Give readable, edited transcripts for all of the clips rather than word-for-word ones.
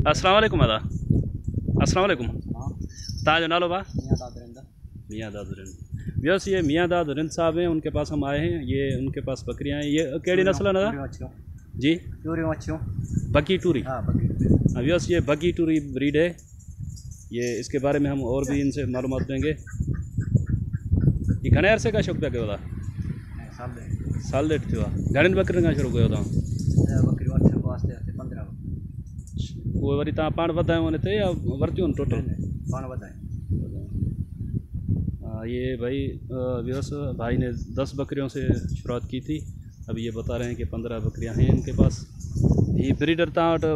अस्सलाम वालेकुम अदा। अस्सलाम वालेकुम। ताजो नालो बा? मियाँ दादुरिंद। व्यस ये मियाँ दादुरिंद साहब हैं, उनके पास हम आए हैं। ये उनके पास बकरियाँ हैं। ये केड़ी नस्ल है ना जी? बगी टूरी। व्यस ये बगी टूरी ब्रीड है। ये इसके बारे में हम और भी इनसे मालूमात देंगे। ये घने अरसे का शौक पिया कयो साल डेढ़ थियो आहे। घणनि बकरियुनि खां शुरू कयो वो वरी तव्हां पाण वधायो हुन ते या वरितियूं आहिनि टोटल? ये भाई व्यस भाई ने 10 बकरियों से शुरुआत की थी। अभी ये बता रहे हैं कि 15 बकरियां हैं इनके पास। ये ब्रीडर तव्हां वटि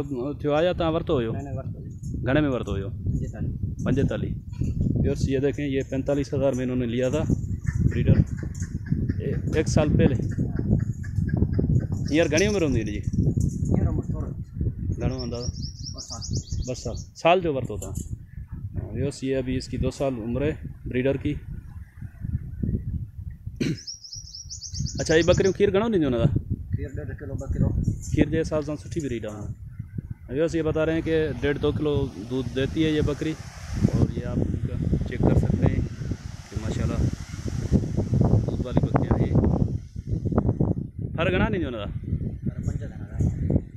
थियो आहे या तव्हां वरितो हुयो? घणे में वरितो हुयो? 45। व्यस ये देखें, ये 45,000 में इन्होंने लिया था ब्रीडर, 1 साल पहले। हींअर घणी उम्र हूंदी हिन जी? घणो अंदाज़ा? 2 साल जो वरितो था। व्यस ये अभी इसकी 2 साल उम्र है ब्रीडर की। अच्छा, ये बकरियों खीर घणो ॾींदियूं हुन? खीर के हिसाब से सुठी ब्रीड है। व्यस ये बता रहे हैं कि 1.5-2 किलो दूध देती है ये बकरी। और ये आप चेक कर सकते हैं कि माशाल्लाह दूध वाली बकरियाँ हैं। हर घणा ॾींदियूं हुन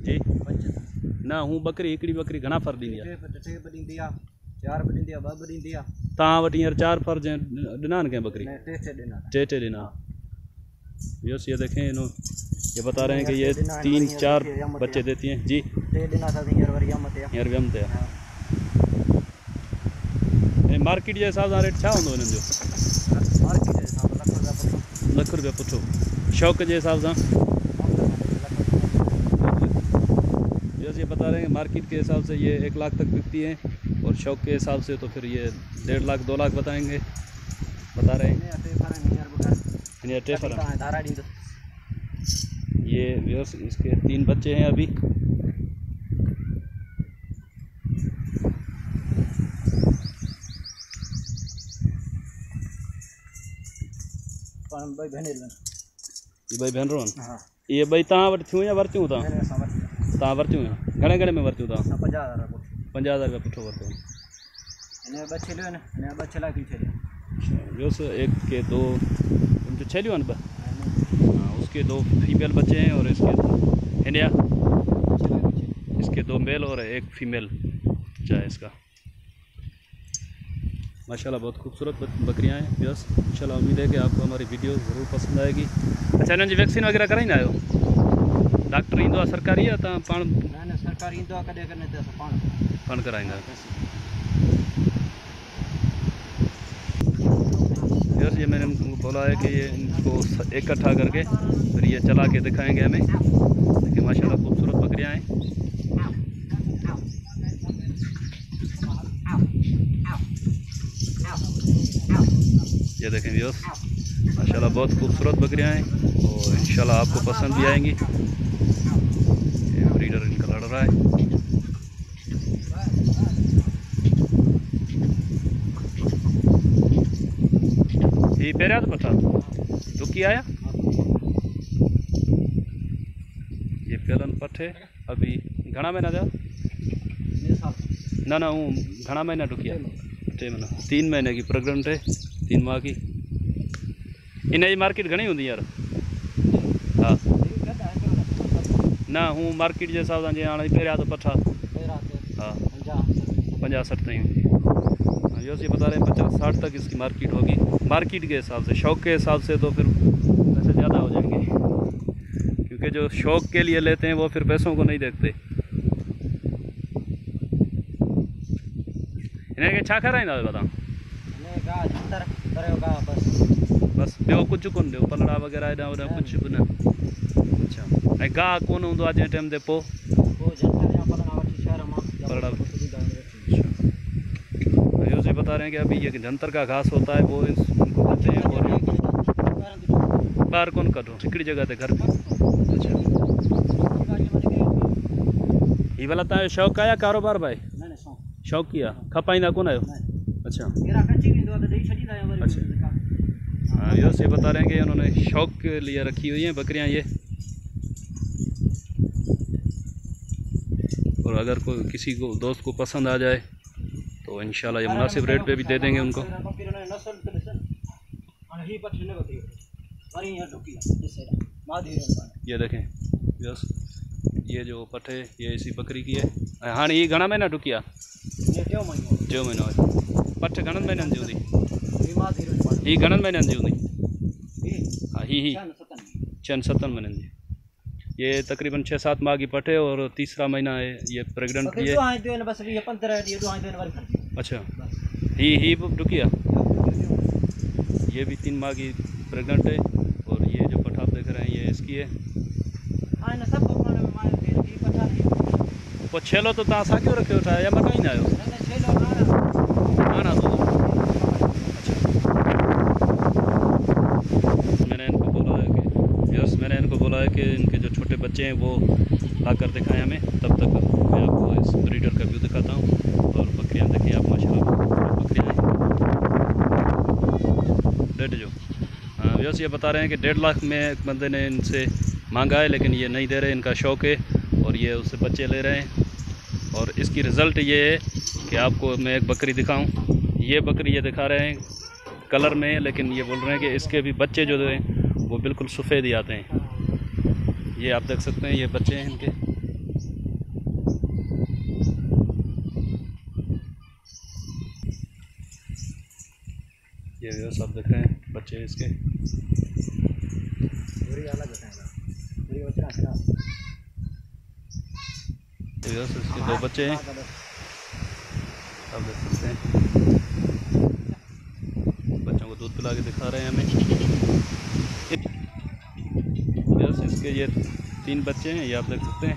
जी? ना हूँ बकरी हिकिड़ी बकरी घणा फर ॾींदी आहे? तव्हां वटि हींअर 4 फर ॾिना आहिनि कंहिं बकरी? 3 ॾिना। व्यस ये देखें, ये बता रहे हैं कि ये 3-4 बच्चे देती हैं जी। हींअर वियम ते आहे। मार्केट जे हिसाब सां रेट छा हूंदो हिननि जो? लख रुपया पुठो। शौक़ के हिसाब से ये बता रहे हैं मार्केट के हिसाब से ये 1 लाख तक बिकती हैं, और शौक़ के हिसाब से तो फिर ये 1.5 लाख 2 लाख बताएंगे, बता रहे हैं। ये व्यस इसके 3 बच्चे हैं अभी। ये भाई भेनरूं आहिनि। ये भाई तव्हां वटि थियूं या वरितियूं? तव्हां वरितियूं या घणे में वरितियूं तव्हां? 50,000 रुपया पुठो वरितो। व्यस 1 के 2 जो छलियूं आहिनि 2। हाँ, उसके 2 फीमेल बच्चे हैं और इसके 2 इंडिया, इसके 2 मेल और 1 फीमेल बच्चा है इसका। माशाल्लाह बहुत खूबसूरत बकरियां हैं। व्यस इंशाल्लाह उम्मीद है कि आपको हमारी वीडियो ज़रूर पसंद आएगी। अच्छा, इन्हनि जी वैक्सीन वगैरह कराईंदा आहियो? डॉक्टर ईंदो आहे सरकारी या तव्हां पाण? सरकारी ईंदो आहे, कॾहिं कॾहिं पाण कराईंदा आहियो। व्यस ये मैंने उनको बोला है कि ये इनको इकट्ठा करके फिर ये चला के दिखाएंगे हमें। देखिए माशाल्लाह खूबसूरत बकरियां हैं। ये देखें व्यस माशाल्लाह बहुत खूबसूरत बकरियां हैं और इंशाल्लाह आपको पसंद भी आएंगी। ये ब्रीडर इनका लड़ रहा है। ये पेरिया तो पता दुखी आया। ये पेलन पठ है। अभी घना महीना था? ना हूँ घना महीना डुकिया? 3 महीने की प्रेगनेंट है, 3 माह की। इन जी मार्केट घनी होंगी यार? हाँ ना हूँ मार्केट के हिसाब से हाँ पेरिया तो पठा हाँ 50-60 ताईं होंगी। व्यस ये बता रहे हैं 50-60 तक इसकी मार्केट होगी। मार्केट के हिसाब से, शौक़ के हिसाब से तो फिर पैसे ज़्यादा हो जाएंगे, क्योंकि जो शौक़ के लिए लेते हैं वो फिर पैसों को नहीं देखते। इन्हें के छा कराईंदा आहियो तव्हां? बस ॿियो कुझु कोन ॾियो? पलड़ा वग़ैरह हेॾां होॾां कुझु बि न? अच्छा, ऐं गाह कोन हूंदो आहे जंहिं टाइम ते पोइ? पलड़ा। ये बता रहे हैं कि अभी ये जंतर का घास होता है वो इनको देते हैं और बाहर कौन करो हिकड़ी जगह ते घर पे। अच्छा, ये वाला तव्हांजो शौक़ु आहे या कारोबार भाई? शौक़ किया खपाईंदा कोन आहियो? अच्छा अच्छा। हाँ ये बता रहे हैं कि उन्होंने शौक़ के लिए रखी हुई हैं बकरियां। ये और अगर कोई किसी को दोस्त को पसंद आ जाए तो इंशाल्लाह ये मुनासिब रेट पे भी दे देंगे उनको। ये देखें यस, ये जो पठ है ये इसी बकरी की है। हाँ ये घना महीना डुकिया जो महीनो है पठ घणनि महीननि जी हूंदी ही घणनि महीननि जी हूंदी हाँ ही 6-7 महीननि जी। ये तकरीबन 6-7 माह की पठ है और तीसरा महीना है ये प्रेग्नेंट भी है। अच्छा ही डुकिया ये भी 3 माह की प्रेग्नेंट है और ये जो पठ आप देख रहे हैं ये इसकी है। पोइ छेलो तो तव्हां साॻियो रखियो था या मटाईंदा आहियो? तो मैंने इनको बोला है कि इनके जो छोटे बच्चे हैं वो ला कर दिखाएं हमें, तब तक मैं आपको इस ब्रीडर का व्यू दिखाता हूँ। और बकरियाँ देखिए आप माशाल्लाह बकरियाँ डेढ़ जो व्यवस्था ये बता रहे हैं कि 1.5 लाख में एक बंदे ने इनसे मांगा है, लेकिन ये नहीं दे रहे, इनका शौक़ है और ये उससे बच्चे ले रहे हैं। और इसकी रिज़ल्ट ये है कि आपको मैं एक बकरी दिखाऊं। ये बकरी ये दिखा रहे हैं कलर में, लेकिन ये बोल रहे हैं कि इसके भी बच्चे जो हैं वो बिल्कुल सफ़ेद ही आते हैं। ये आप देख सकते हैं ये बच्चे हैं इनके। ये व्यवस्था आप देख रहे हैं बच्चे इसके। इसके 2 बच्चे हैं आप देख सकते हैं। बच्चों को दूध पिला के दिखा रहे हैं हमें। इसके ये 3 बच्चे हैं, ये आप देख सकते हैं।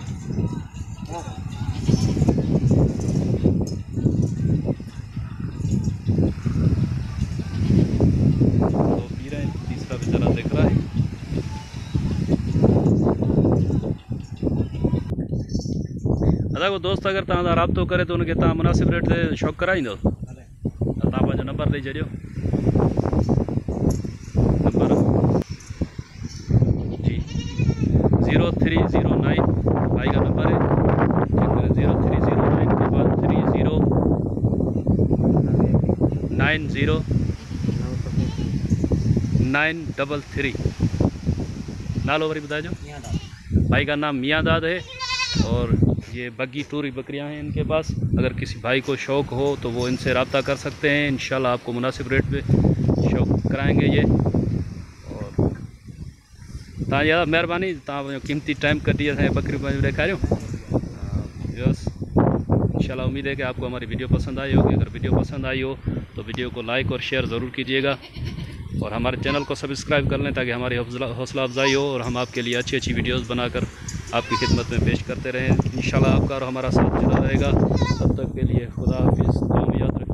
तो पी रहे हैं, तीसरा बेचारा देख रहा है। अदा को दोस्त अगर तव्हां राब्तो करे तो उनके तव्हां मुनासिब रेट से शौक़ कराईंदो। तव्हां पंहिंजो नंबर ॾेई छॾियो। नंबर जी 0309 भाई का नंबर है। 0309 के बाद 3090933 नालो वरी ॿुधाइजो। भाई का नाम मियांदाद है और ये बग्गी टूरी बकरियां हैं इनके पास। अगर किसी भाई को शौक़ हो तो वो इनसे रब्ता कर सकते हैं, इंशाल्लाह आपको मुनासिब रेट पे शौक़ कराएंगे ये। और तव्हां ज़्यादा महिरबानी, तव्हां कीमती टाइम कढी असांखे बकरी ॾेखारियो। बस इंशाल्लाह उम्मीद है कि आपको हमारी वीडियो पसंद आई होगी। अगर वीडियो पसंद आई हो तो वीडियो को लाइक और शेयर ज़रूर कीजिएगा और हमारे चैनल को सब्सक्राइब कर लें ताकि हमारी हौसला अफजाई हो और हम आपके लिए अच्छी अच्छी वीडियोस बनाकर आपकी खिदमत में पेश करते रहें। इंशाल्लाह आपका और हमारा साथ जुड़ा रहेगा। तब तक के लिए खुदा हाफिज़, दुआ में याद रखें।